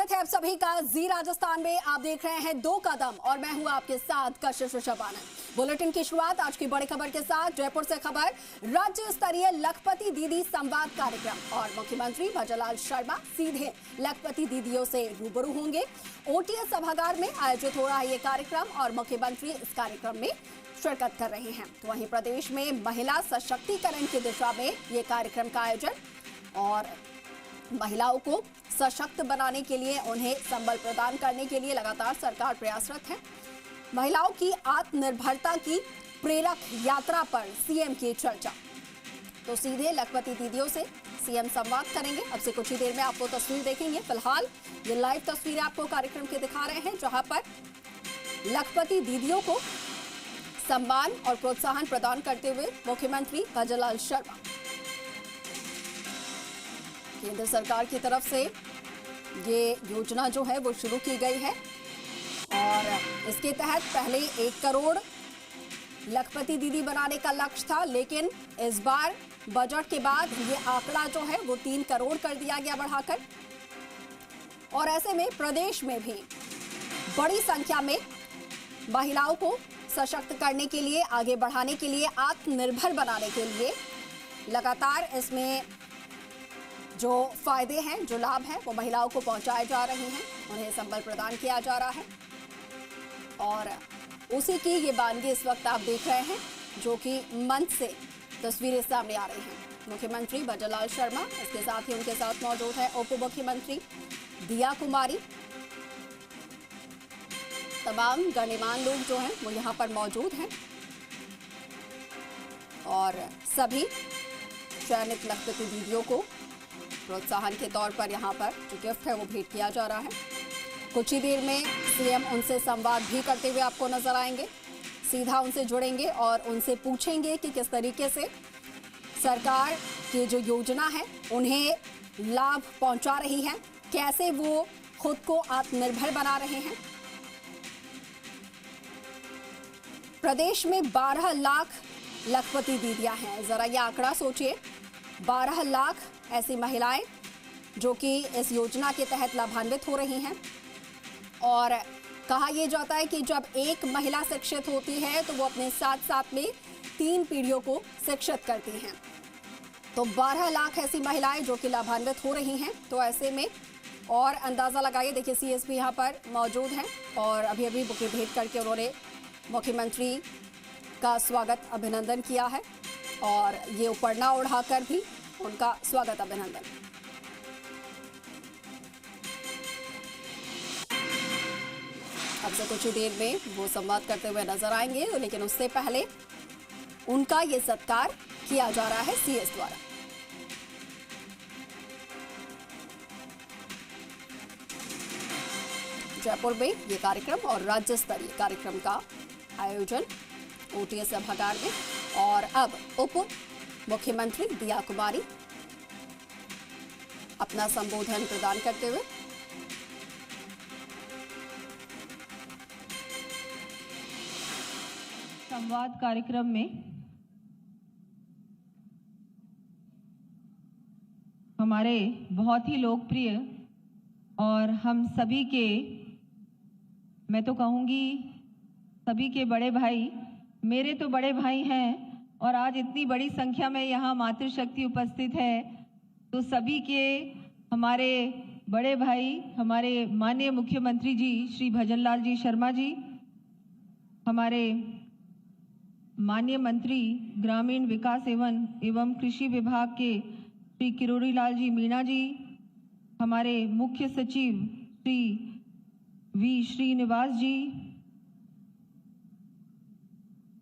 स्वागत है आप सभी का जी राजस्थान में। आप देख रहे हैं दो कदम और मैं हूं आपके साथ कशिश शबाना। बुलेटिन की शुरुआत आज की बड़ी खबर के साथ। जयपुर से खबर, राज्य स्तरीय लखपति दीदी संवाद कार्यक्रम और मुख्यमंत्री भजनलाल शर्मा सीधे लखपति दीदियों से रूबरू होंगे। ओटीएस सभागार में आयोजित हो रहा है ये कार्यक्रम और मुख्यमंत्री इस कार्यक्रम में शिरकत कर रहे हैं। तो वहीं प्रदेश में महिला सशक्तिकरण की दिशा में ये कार्यक्रम का आयोजन और महिलाओं को सशक्त बनाने के लिए, उन्हें संबल प्रदान करने के लिए लगातार सरकार प्रयासरत है। महिलाओं की आत्मनिर्भरता की प्रेरक यात्रा पर सीएम की चर्चा। तो सीधे लखपति दीदियों से सीएम संवाद करेंगे। अब से कुछ ही देर में आपको तस्वीर देखेंगे। फिलहाल ये लाइव तस्वीरें आपको कार्यक्रम के दिखा रहे हैं, जहां पर लखपति दीदियों को सम्मान और प्रोत्साहन प्रदान करते हुए मुख्यमंत्री भजनलाल शर्मा। केंद्र सरकार की तरफ से ये योजना जो है वो शुरू की गई है और इसके तहत पहले 1 करोड़ लखपति दीदी बनाने का लक्ष्य था, लेकिन इस बार बजट के बाद ये आंकड़ा जो है वो 3 करोड़ कर दिया गया बढ़ाकर। और ऐसे में प्रदेश में भी बड़ी संख्या में महिलाओं को सशक्त करने के लिए, आगे बढ़ाने के लिए, आत्मनिर्भर बनाने के लिए लगातार इसमें जो फायदे हैं, जो लाभ हैं, वो महिलाओं को पहुंचाए जा रहे हैं, उन्हें संबल प्रदान किया जा रहा है। और उसी की ये बानगी इस वक्त आप देख रहे हैं, जो कि मंच से तस्वीरें सामने आ रही हैं। मुख्यमंत्री भजनलाल शर्मा, इसके साथ ही उनके साथ मौजूद है उप मुख्यमंत्री दिया कुमारी। तमाम गणमान्य लोग जो हैं वो यहाँ पर मौजूद हैं और सभी चयनित लखपति दीदियों को प्रोत्साहन के तौर पर यहाँ पर जो गिफ्ट है वो भेंट किया जा रहा है। कुछ ही देर में सीएम उनसे संवाद भी करते हुए आपको नजर आएंगे। सीधा उनसे जुड़ेंगे और उनसे पूछेंगे कि किस तरीके से सरकार की जो योजना है उन्हें लाभ पहुंचा रही है, कैसे वो खुद को आत्मनिर्भर बना रहे हैं। प्रदेश में 12 लाख लखपति दीदियां हैं। जरा ये आंकड़ा सोचिए, 12 लाख ऐसी महिलाएं जो कि इस योजना के तहत लाभान्वित हो रही हैं। और कहा यह जाता है कि जब एक महिला शिक्षित होती है तो वो अपने साथ साथ में 3 पीढ़ियों को शिक्षित करती हैं। तो 12 लाख ऐसी महिलाएं जो कि लाभान्वित हो रही हैं। तो ऐसे में और अंदाज़ा लगाइए, देखिए सीएसपी यहाँ पर मौजूद हैं और अभी अभी बुके भेंट करके उन्होंने मुख्यमंत्री का स्वागत, अभिनंदन किया है और ये उपरना उड़ाकर भी उनका स्वागत, अभिनंदन। अब से कुछ ही देर में वो संवाद करते हुए नजर आएंगे, लेकिन उससे पहले उनका ये सत्कार किया जा रहा है सीएस द्वारा। जयपुर में ये कार्यक्रम और राज्य स्तरीय कार्यक्रम का आयोजन ओटीएस सभागार में। और अब उप मुख्यमंत्री दिया कुमारी अपना संबोधन प्रदान करते हुए संवाद कार्यक्रम में हमारे बहुत ही लोकप्रिय और हम सभी के, मैं तो कहूंगी सभी के बड़े भाई, मेरे तो बड़े भाई हैं और आज इतनी बड़ी संख्या में यहाँ मातृशक्ति उपस्थित है, तो सभी के हमारे बड़े भाई, हमारे माननीय मुख्यमंत्री जी श्री भजनलाल जी शर्मा जी, हमारे माननीय मंत्री ग्रामीण विकास एवं कृषि विभाग के श्री किरोड़ी लाल जी मीणा जी, हमारे मुख्य सचिव श्री वी श्रीनिवास जी,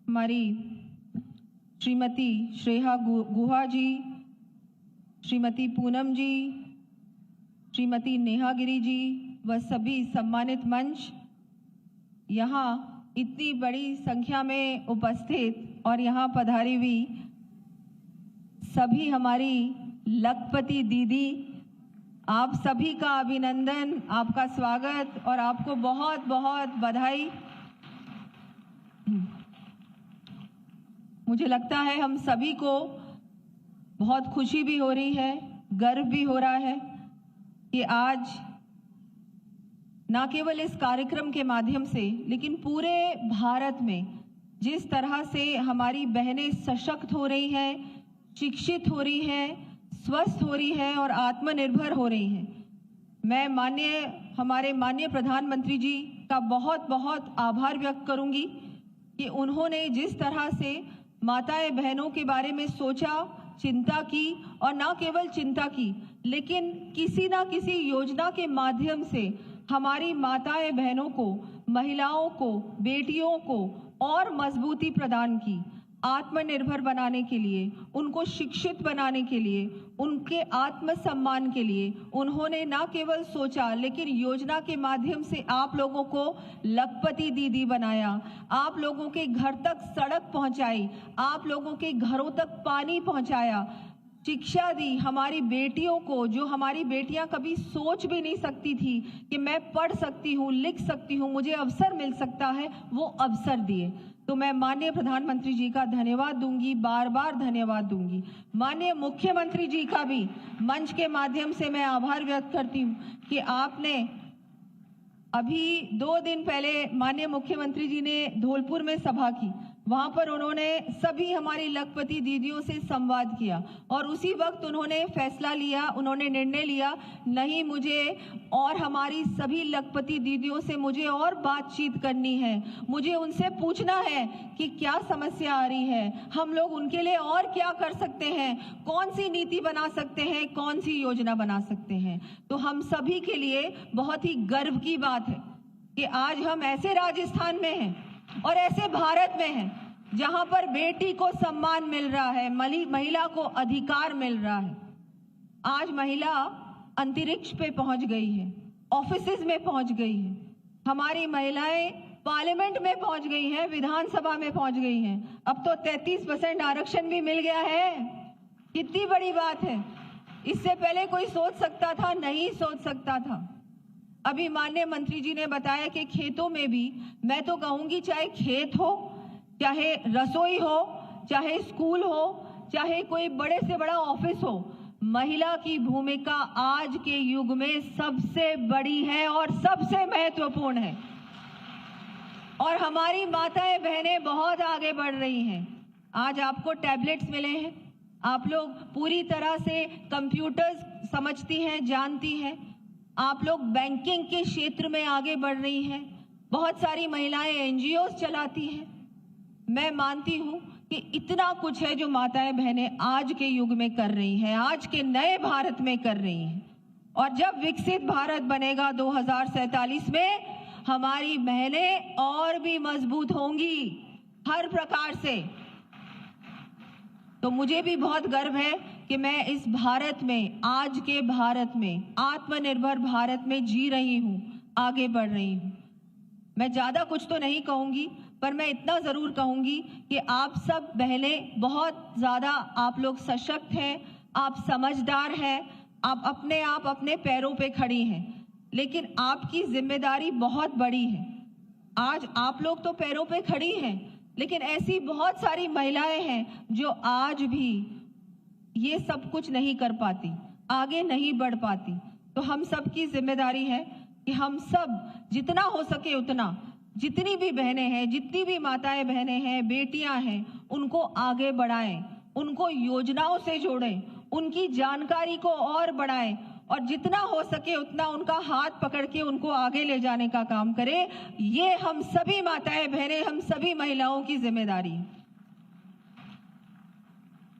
हमारी श्रीमती श्रेया गुहा जी, श्रीमती पूनम जी, श्रीमती नेहा गिरी जी व सभी सम्मानित मंच, यहाँ इतनी बड़ी संख्या में उपस्थित और यहाँ पधारी हुई सभी हमारी लखपति दीदी, आप सभी का अभिनंदन, आपका स्वागत और आपको बहुत बहुत बधाई। मुझे लगता है हम सभी को बहुत खुशी भी हो रही है, गर्व भी हो रहा है कि आज ना केवल इस कार्यक्रम के माध्यम से लेकिन पूरे भारत में जिस तरह से हमारी बहनें सशक्त हो रही हैं, शिक्षित हो रही हैं, स्वस्थ हो रही है और आत्मनिर्भर हो रही हैं, मैं हमारे माननीय प्रधानमंत्री जी का बहुत बहुत आभार व्यक्त करूंगी कि उन्होंने जिस तरह से माताएं बहनों के बारे में सोचा, चिंता की और ना केवल चिंता की लेकिन किसी ना किसी योजना के माध्यम से हमारी माताएं बहनों को, महिलाओं को, बेटियों को और मजबूती प्रदान की। आत्मनिर्भर बनाने के लिए, उनको शिक्षित बनाने के लिए, उनके आत्मसम्मान के लिए उन्होंने ना केवल सोचा लेकिन योजना के माध्यम से आप लोगों को लखपति दीदी बनाया, आप लोगों के घर तक सड़क पहुंचाई, आप लोगों के घरों तक पानी पहुंचाया, शिक्षा दी हमारी बेटियों को, जो हमारी बेटियां कभी सोच भी नहीं सकती थी कि मैं पढ़ सकती हूँ, लिख सकती हूँ, मुझे अवसर मिल सकता है, वो अवसर दिए। तो मैं माननीय प्रधानमंत्री जी का धन्यवाद दूंगी, बार बार धन्यवाद दूंगी। माननीय मुख्यमंत्री जी का भी मंच के माध्यम से मैं आभार व्यक्त करती हूँ कि आपने अभी 2 दिन पहले माननीय मुख्यमंत्री जी ने धौलपुर में सभा की, वहां पर उन्होंने सभी हमारी लखपति दीदियों से संवाद किया और उसी वक्त उन्होंने फैसला लिया, उन्होंने निर्णय लिया, नहीं मुझे और हमारी सभी लखपति दीदियों से मुझे और बातचीत करनी है, मुझे उनसे पूछना है कि क्या समस्या आ रही है, हम लोग उनके लिए और क्या कर सकते हैं, कौन सी नीति बना सकते हैं, कौन सी योजना बना सकते हैं। तो हम सभी के लिए बहुत ही गर्व की बात है कि आज हम ऐसे राजस्थान में हैं और ऐसे भारत में हैं जहां पर बेटी को सम्मान मिल रहा है, महिला को अधिकार मिल रहा है। आज महिला अंतरिक्ष पे पहुंच गई है, ऑफिसेज में पहुंच गई है, हमारी महिलाएं पार्लियामेंट में पहुंच गई हैं, विधानसभा में पहुंच गई हैं। अब तो 33% आरक्षण भी मिल गया है। कितनी बड़ी बात है। इससे पहले कोई सोच सकता था? नहीं सोच सकता था। अभी माननीय मंत्री जी ने बताया कि खेतों में भी, मैं तो कहूंगी चाहे खेत हो, चाहे रसोई हो, चाहे स्कूल हो, चाहे कोई बड़े से बड़ा ऑफिस हो, महिला की भूमिका आज के युग में सबसे बड़ी है और सबसे महत्वपूर्ण है। और हमारी माताएं बहनें बहुत आगे बढ़ रही हैं। आज आपको टैबलेट्स मिले हैं, आप लोग पूरी तरह से कंप्यूटर्स समझती हैं, जानती हैं, आप लोग बैंकिंग के क्षेत्र में आगे बढ़ रही हैं, बहुत सारी महिलाएं एनजीओस चलाती हैं। मैं मानती हूं कि इतना कुछ है जो माताएं बहनें आज के युग में कर रही हैं, आज के नए भारत में कर रही हैं। और जब विकसित भारत बनेगा 2047 में, हमारी बहनें और भी मजबूत होंगी हर प्रकार से। तो मुझे भी बहुत गर्व है कि मैं इस भारत में, आज के भारत में, आत्मनिर्भर भारत में जी रही हूं, आगे बढ़ रही हूं। मैं ज्यादा कुछ तो नहीं कहूंगी, पर मैं इतना जरूर कहूंगी कि आप सब बहनें बहुत ज्यादा, आप लोग सशक्त हैं, आप समझदार हैं, आप अपने पैरों पे खड़ी हैं, लेकिन आपकी जिम्मेदारी बहुत बड़ी है। आज आप लोग तो पैरों पे खड़ी हैं, लेकिन ऐसी बहुत सारी महिलाएं हैं जो आज भी ये सब कुछ नहीं कर पाती, आगे नहीं बढ़ पाती। तो हम सब की जिम्मेदारी है कि हम सब जितना हो सके उतना, जितनी भी बहनें हैं, जितनी भी माताएं बहनें हैं, बेटियां हैं, उनको आगे बढ़ाएं, उनको योजनाओं से जोड़ें, उनकी जानकारी को और बढ़ाएं और जितना हो सके उतना उनका हाथ पकड़ के उनको आगे ले जाने का काम करें। ये हम सभी माताएं बहनें, हम सभी महिलाओं की जिम्मेदारी है।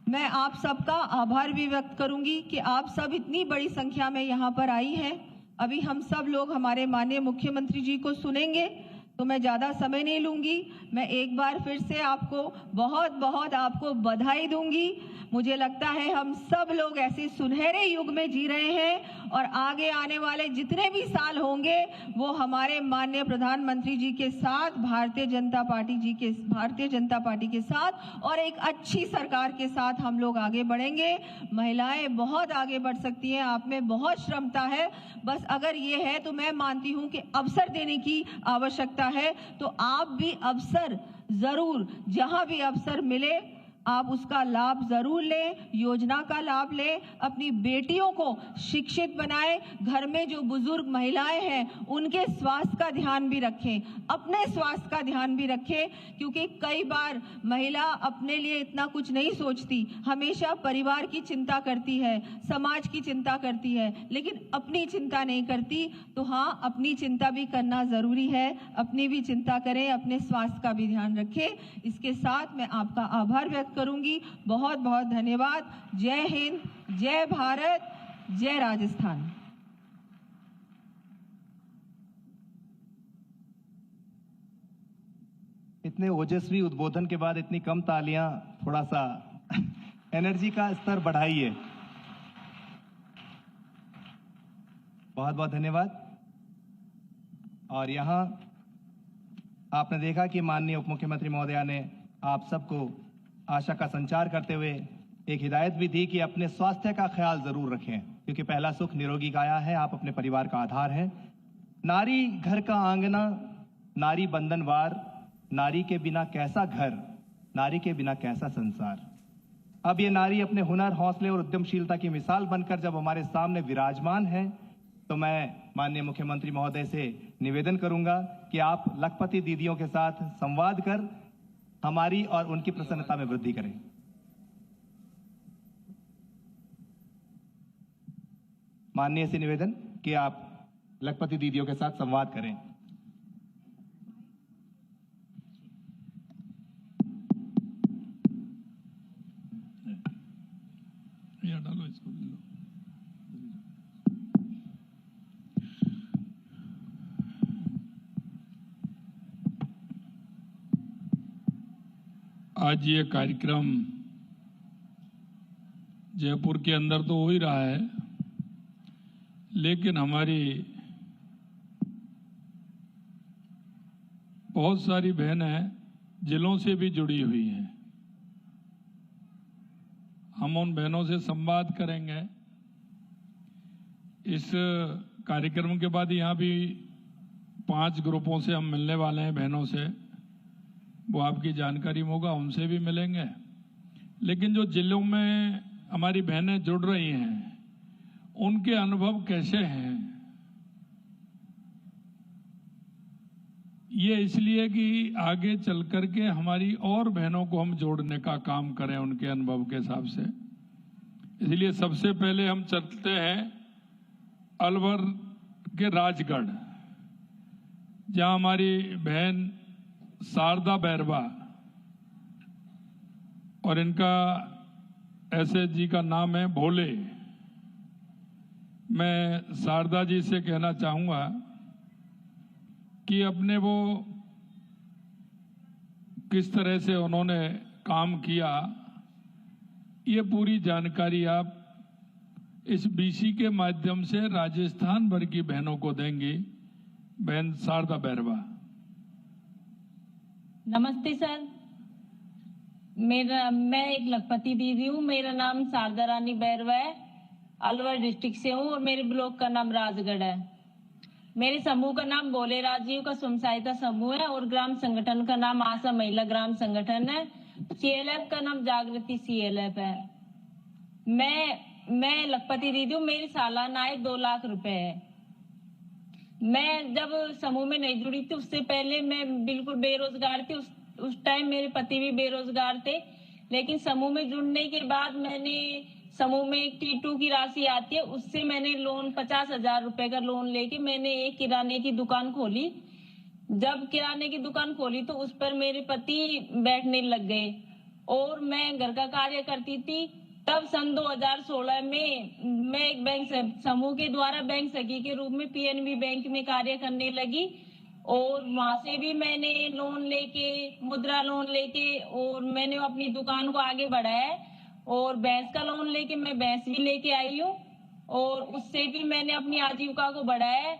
मैं आप सबका आभार भी व्यक्त करूंगी कि आप सब इतनी बड़ी संख्या में यहाँ पर आई हैं। अभी हम सब लोग हमारे माननीय मुख्यमंत्री जी को सुनेंगे, तो मैं ज़्यादा समय नहीं लूंगी। मैं एक बार फिर से आपको बहुत बहुत आपको बधाई दूंगी। मुझे लगता है हम सब लोग ऐसे सुनहरे युग में जी रहे हैं और आगे आने वाले जितने भी साल होंगे वो हमारे माननीय प्रधानमंत्री जी के साथ, भारतीय जनता पार्टी के साथ और एक अच्छी सरकार के साथ हम लोग आगे बढ़ेंगे। महिलाएं बहुत आगे बढ़ सकती हैं, आप में बहुत क्षमता है, बस अगर ये है तो मैं मानती हूँ कि अवसर देने की आवश्यकता है। तो आप भी अवसर जरूर, जहां भी अवसर मिले आप उसका लाभ जरूर लें, योजना का लाभ लें, अपनी बेटियों को शिक्षित बनाएं, घर में जो बुजुर्ग महिलाएं हैं उनके स्वास्थ्य का ध्यान भी रखें, अपने स्वास्थ्य का ध्यान भी रखें, क्योंकि कई बार महिला अपने लिए इतना कुछ नहीं सोचती, हमेशा परिवार की चिंता करती है, समाज की चिंता करती है, लेकिन अपनी चिंता नहीं करती। तो हाँ, अपनी चिंता भी करना जरूरी है, अपनी भी चिंता करें, अपने स्वास्थ्य का भी ध्यान रखें। इसके साथ मैं आपका आभार व्यक्त करूंगी। बहुत बहुत धन्यवाद। जय हिंद, जय भारत, जय राजस्थान। इतने ओजस्वी उद्बोधन के बाद इतनी कम तालियां, थोड़ा सा एनर्जी का स्तर बढ़ाइए। बहुत बहुत धन्यवाद। और यहां आपने देखा कि माननीय उप मुख्यमंत्री महोदया ने आप सबको आशा का संचार करते हुए एक हिदायत भी दी कि अपने स्वास्थ्य का ख्याल जरूर रखें, क्योंकि पहला सुख निरोगी काया है। आप अपने परिवार का आधार हैं। नारी घर का आंगना, नारी बंधनवार, नारी के बिना कैसा घर, नारी के बिना कैसा संसार। अब ये नारी अपने हुनर, हौसले और उद्यमशीलता की मिसाल बनकर जब हमारे सामने विराजमान है, तो मैं माननीय मुख्यमंत्री महोदय से निवेदन करूंगा कि आप लखपति दीदियों के साथ संवाद कर हमारी और उनकी प्रसन्नता में वृद्धि करें। माननीय से निवेदन कि आप लखपति दीदियों के साथ संवाद करें। डालो इसको, ले लो। आज ये कार्यक्रम जयपुर के अंदर तो हो ही रहा है, लेकिन हमारी बहुत सारी बहनें जिलों से भी जुड़ी हुई हैं। हम उन बहनों से संवाद करेंगे। इस कार्यक्रम के बाद यहाँ भी 5 ग्रुपों से हम मिलने वाले हैं, बहनों से। वो आपकी जानकारी होगा, उनसे भी मिलेंगे। लेकिन जो जिलों में हमारी बहनें जुड़ रही हैं, उनके अनुभव कैसे हैं, ये इसलिए कि आगे चल करके हमारी और बहनों को हम जोड़ने का काम करें उनके अनुभव के हिसाब से। इसलिए सबसे पहले हम चलते हैं अलवर के राजगढ़, जहां हमारी बहन शारदा बैरवा, और इनका एसएस जी का नाम है भोले। मैं शारदा जी से कहना चाहूंगा कि अपने वो किस तरह से उन्होंने काम किया, ये पूरी जानकारी आप इस बीसी के माध्यम से राजस्थान भर की बहनों को देंगी। बहन शारदा बैरवा। नमस्ते सर, मैं एक लखपति दीदी हूँ। मेरा नाम शारदा रानी बैरवा है, अलवर डिस्ट्रिक्ट से हूँ और मेरे ब्लॉक का नाम राजगढ़ है। मेरे समूह का नाम बोले राजीव का स्वयं सहायता समूह है और ग्राम संगठन का नाम आशा महिला ग्राम संगठन है। सीएलएफ का नाम जागृति सीएलएफ है। मैं लखपति दीदी हूँ। मेरी सालाना आय 2 लाख रुपए है। मैं जब समूह में नहीं जुड़ी थी, उससे पहले मैं बिल्कुल बेरोजगार थी। उस टाइम मेरे पति भी बेरोजगार थे, लेकिन समूह में जुड़ने के बाद मैंने समूह में एक T2 की राशि आती है, उससे मैंने लोन 50,000 रुपए का लोन लेके मैंने एक किराने की दुकान खोली। जब किराने की दुकान खोली तो उस पर मेरे पति बैठने लग गए और मैं घर का कार्य करती थी। तब सन 2016 में मैं एक बैंक समूह के द्वारा बैंक सखी के रूप में PNB बैंक में कार्य करने लगी और वहां से भी मैंने लोन लेके, मुद्रा लोन लेके और मैंने अपनी दुकान को आगे बढ़ाया और भैंस का लोन लेके मैं भैंस भी लेके आई हूँ और उससे भी मैंने अपनी आजीविका को बढ़ाया।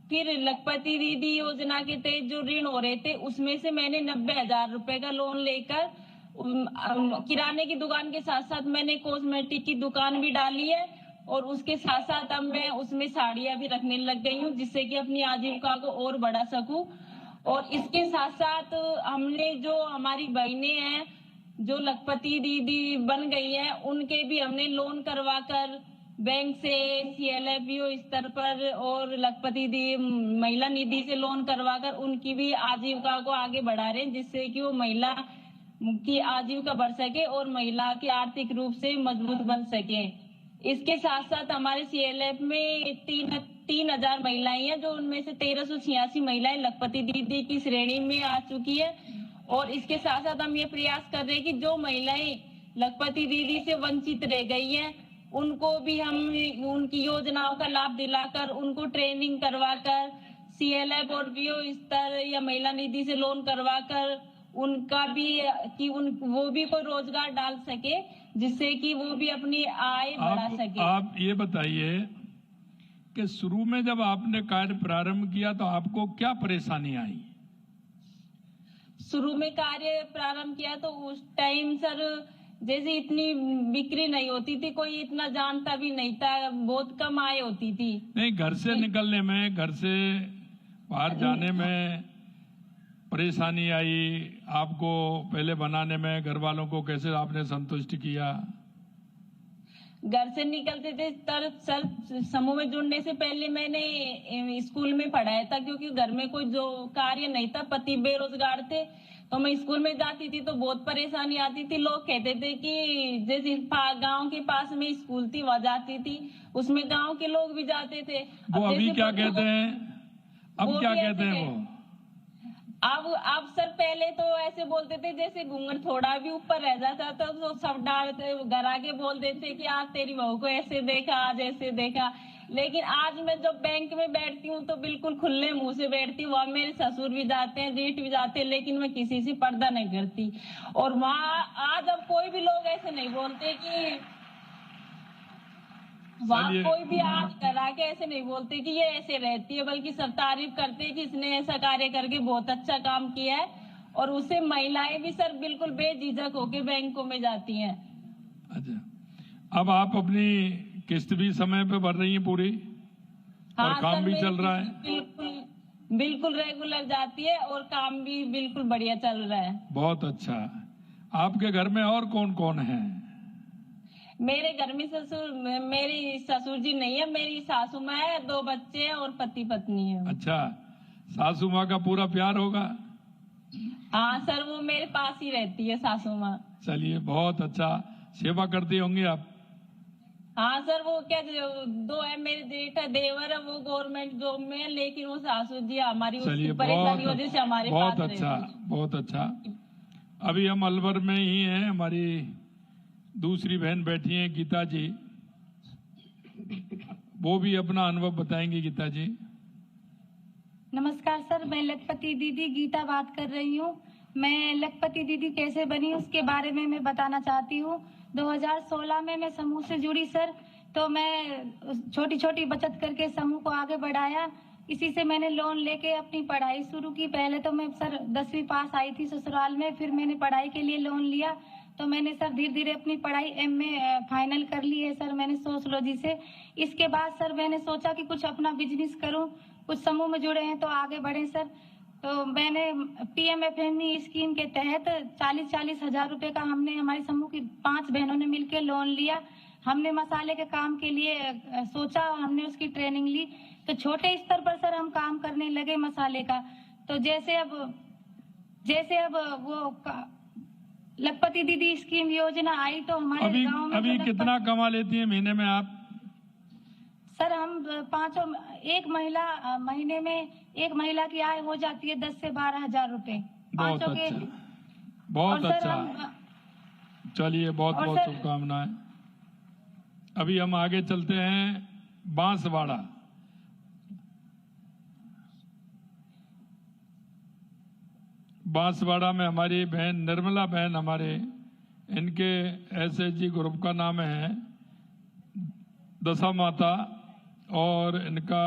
फिर लखपति दीदी योजना के तहत जो ऋण हो रहे थे, उसमें से मैंने 90,000 रुपए का लोन लेकर किराने की दुकान के साथ साथ मैंने कॉस्मेटिक की दुकान भी डाली है और उसके साथ साथ अब मैं उसमें साड़ियां भी रखने लग गई हूँ, जिससे कि अपनी आजीविका को और बढ़ा सकूं। और इसके साथ साथ हमने जो हमारी बहनें हैं जो लखपति दीदी बन गई है उनके भी हमने लोन करवा कर बैंक से, CLFPO स्तर पर और लखपति दी महिला निधि से लोन करवाकर उनकी भी आजीविका को आगे बढ़ा रहे हैं, जिससे कि वो महिला की आजीविका बढ़ सके और महिला की आर्थिक रूप से मजबूत बन सके। इसके साथ साथ हमारे CLF में 3,000 महिलाएं हैं, जो उनमें से 1386 महिलाएं लखपति दीदी की श्रेणी में आ चुकी है। और इसके साथ साथ हम ये प्रयास कर रहे हैं कि जो महिलाएं लखपति दीदी से वंचित रह गई हैं उनको भी हम उनकी योजनाओं का लाभ दिलाकर, उनको ट्रेनिंग करवाकर, CLF और PO स्तर या महिला निधि से लोन करवाकर उनका भी कि वो भी कोई रोजगार डाल सके, जिससे कि वो भी अपनी आय बढ़ा सके। आप ये बताइए कि शुरू में जब आपने कार्य प्रारंभ किया तो आपको क्या परेशानी आई? शुरू में कार्य प्रारंभ किया तो उस टाइम सर जैसे इतनी बिक्री नहीं होती थी, कोई इतना जानता भी नहीं था, बहुत कम आय होती थी। नहीं, घर से निकलने में, घर से बाहर जाने में परेशानी आई आपको? पहले बनाने में घर वालों को कैसे आपने संतुष्ट किया? घर से निकलते थे सर, समूह में जुड़ने से पहले मैंने स्कूल में पढ़ाया था, क्योंकि घर में कोई जो कार्य नहीं था, पति बेरोजगार थे, तो मैं स्कूल में जाती थी तो बहुत परेशानी आती थी। लोग कहते थे कि जैसे गांव के पास में स्कूल थी वहां जाती थी, उसमें गांव के लोग भी जाते थे। वो अभी क्या कहते हैं? अब क्या कहते हैं वो? अब सर पहले तो ऐसे बोलते थे जैसे घूंघट थोड़ा भी ऊपर रह जाता था तो सब डांटते, घर आके बोल देते कि आज तेरी बहू को ऐसे देखा, आज ऐसे देखा। लेकिन आज मैं जब बैंक में बैठती हूँ तो बिल्कुल खुले मुंह से बैठती हूँ। वहाँ मेरे ससुर भी जाते हैं, जेठ भी जाते हैं, लेकिन मैं किसी से पर्दा नहीं करती। और वहाँ आज अब कोई भी लोग ऐसे नहीं बोलते कि वहाँ कोई भी आज करा के ऐसे नहीं बोलते कि ये ऐसे रहती है, बल्कि सब तारीफ करते हैं कि इसने ऐसा कार्य करके बहुत अच्छा काम किया है। और उससे महिलाएं भी सर बिल्कुल बेझिझक होके बैंकों में जाती हैं। अच्छा, अब आप अपनी किस्त भी समय पे भर रही हैं पूरी? हाँ, और काम भी चल रहा है? बिल्कुल रेगुलर जाती है और काम भी बिल्कुल बढ़िया चल रहा है। बहुत अच्छा। आपके घर में और कौन कौन है? मेरे घर में मेरी ससुर जी नहीं है, मेरी सासू माँ है, 2 बच्चे हैं और पति पत्नी है। अच्छा, सासू माँ का पूरा प्यार होगा? हाँ सर, वो मेरे पास ही रहती है सासू माँ। चलिए, बहुत अच्छा। सेवा करती होंगी आप? हाँ सर, वो क्या 2 है, मेरे जेठ है, देवर है, वो गवर्नमेंट जॉब में है, लेकिन वो सासू जी हमारी उसकी परेशानी वजह से हमारे पास बहुत अच्छा, बहुत अच्छा। अभी हम अलवर में ही हैं, हमारी दूसरी बहन बैठी हैं गीता जी, वो भी अपना अनुभव बताएंगी। गीता जी। नमस्कार सर, मैं लखपति दीदी गीता बात कर रही हूँ। मैं लखपति दीदी कैसे बनी उसके बारे में मैं बताना चाहती हूँ। 2016 में मैं समूह से जुड़ी सर, तो मैं छोटी छोटी बचत करके समूह को आगे बढ़ाया। इसी से मैंने लोन लेके अपनी पढ़ाई शुरू की। पहले तो मैं सर 10वीं पास आई थी ससुराल में, फिर मैंने पढ़ाई के लिए लोन लिया, तो मैंने सर धीरे धीरे अपनी पढ़ाई MA फाइनल कर ली है सर मैंने सोशलॉजी से। इसके बाद सर मैंने सोचा कि कुछ अपना बिजनेस करूं, कुछ समूह में जुड़े हैं तो आगे बढ़े सर। तो मैंने PMFME स्कीम के तहत 40-40 हजार रुपए का हमने हमारी समूह की 5 बहनों ने मिलकर लोन लिया। हमने मसाले के काम के लिए सोचा, हमने उसकी ट्रेनिंग ली, तो छोटे स्तर पर सर हम काम करने लगे मसाले का। तो जैसे अब वो लखपति दीदी स्कीम योजना आई तो हमारे गांव में अभी कितना कमा लेती है महीने में आप? सर हम एक महीने में एक महिला की आय हो जाती है 10 से 12 हजार रुपए। बहुत अच्छा, बहुत अच्छा। चलिए, बहुत बहुत शुभकामनाएं। अभी हम आगे चलते हैं बांसवाड़ा। बांसवाड़ा में हमारी बहन निर्मला बहन, हमारे इनके SHG ग्रुप का नाम है दशा माता, और इनका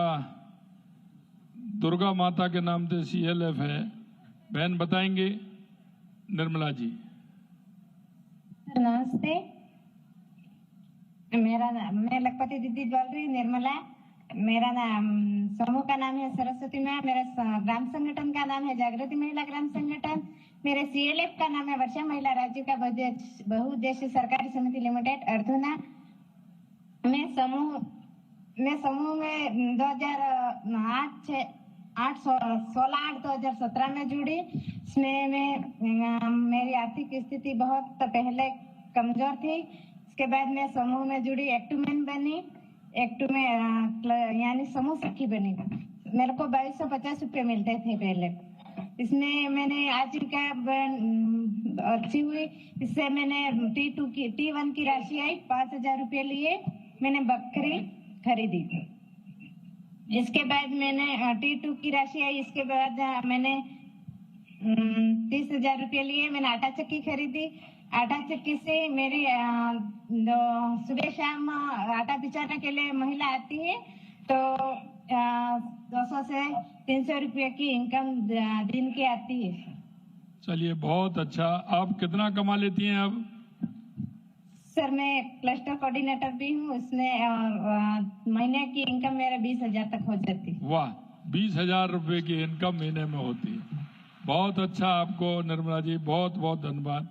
दुर्गा माता के नाम से CLF है। बहन बताएंगे निर्मला जी। नमस्ते, मैं लखपति दीदी बोल रही निर्मला। मेरा नाम समूह का नाम है सरस्वती मैम। मेरा ग्राम संगठन का नाम है जागृति महिला ग्राम संगठन। मेरे CLF का नाम है वर्षा महिला राज्य का बहुउद्देशीय सरकारी समिति लिमिटेड अर्थुना। मैं समूह में 16/8/2017 में जुड़ी। इसमें मेरी आर्थिक स्थिति बहुत पहले कमजोर थी। इसके बाद मैं समूह में जुड़ी, एक्टूमेन बनी। एक्टू में यानी समूह सखी बनी। मेरे को 2250 रुपये मिलते थे पहले। इसमें मैंने आजीविका अच्छी हुई। इससे मैंने T1 की राशि आई 5000 रुपये लिए मैंने बकरी खरीदी। इसके बाद मैंने T2 की राशि आई। इसके बाद मैंने 30,000 रुपये लिए मैंने आटा चक्की खरीदी। आटा चक्की से मेरी सुबह शाम आटा पिसाने के लिए महिला आती है, तो 200 से 300 रुपये की इनकम दिन की आती है। चलिए, बहुत अच्छा। आप कितना कमा लेती हैं अब? सर, मैं क्लस्टर कोऑर्डिनेटर भी हूँ। उसमें महीने की इनकम मेरा 20,000 तक हो जाती है। वाह, 20,000 रुपये की इनकम महीने में होती है। बहुत अच्छा। आपको निर्मला जी बहुत बहुत धन्यवाद।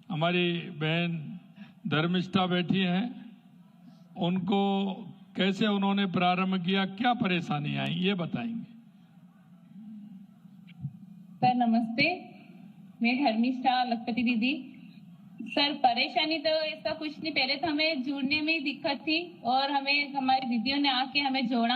हमारी बहन धर्मिष्ठा बैठी हैं, उनको कैसे उन्होंने प्रारंभ किया, क्या परेशानी आई, ये बताएंगे। सर नमस्ते, मैं धर्मिष्ठा लखपति दीदी। सर परेशानी तो ऐसा कुछ नहीं, पहले तो हमें जुड़ने में ही दिक्कत थी और हमें हमारी दीदियों ने आके हमें जोड़ा।